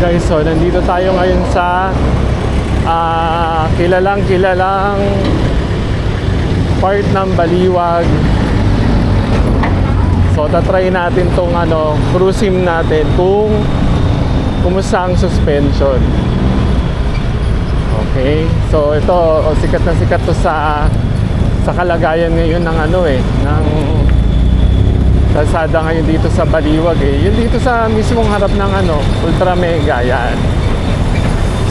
Guys, so nandito tayo ngayon sa kilalang part ng Baliwag. So tatry natin tong cruise sim natin kung kumusta ang suspension. Okay, so ito sikat na sikat to sa kalagayan ngayon ng ng kalsada ngayon dito sa Baliwag Yun dito sa mismong harap ng Ultra Mega yan.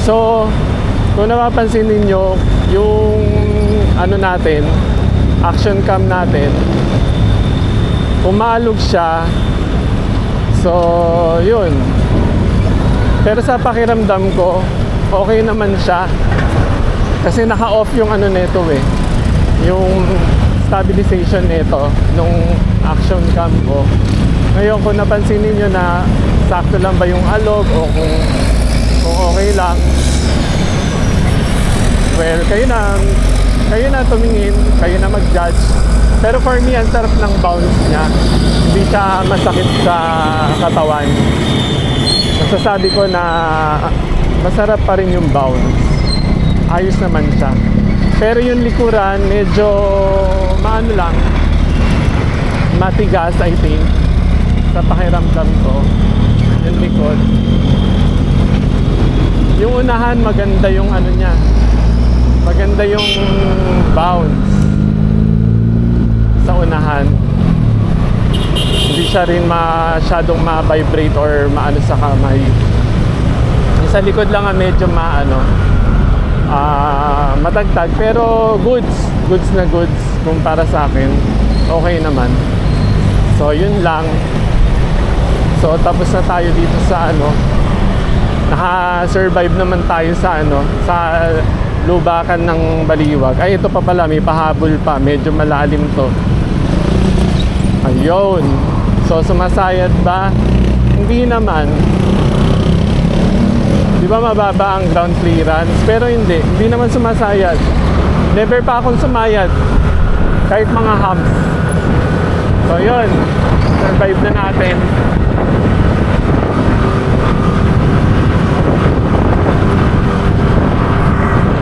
So, kung napapansin ninyo, yung natin, action cam natin, umalog siya. So, yun. Pero sa pakiramdam ko, okay naman siya. Kasi naka-off yung nito yung stabilization nito nung action cam ko. Ngayon kung napansin niyo na sakto lang ba yung alog o kung okay lang, well, kayo na tumingin, kayo na mag-judge. Pero for me, ang sarap ng bounce niya. Hindi siya masakit sa katawan. Masasabi ko na masarap pa rin yung bounce. Ayos naman siya. Pero yung likuran, medyo lang, matigas I think sa pakiramdam ko. Yung likod, yung unahan maganda yung niya, maganda yung bounce sa unahan. Hindi siya rin masyadong ma-vibrate or maano sa kamay. Yung sa likod lang medyo matagtag, pero goods na goods kumpara sa akin. Okay naman. So yun lang. So tapos na tayo dito sa naka-survive naman tayo sa sa lubakan ng Baliwag. Ay, ito pa pala, may pahabol pa, medyo malalim to. Ayun. So sumasayad ba? Hindi naman. Di ba mababa ang ground clearance? Pero hindi naman sumasayad. Never pa akong sumayad kahit mga humps. So yun, survive na natin.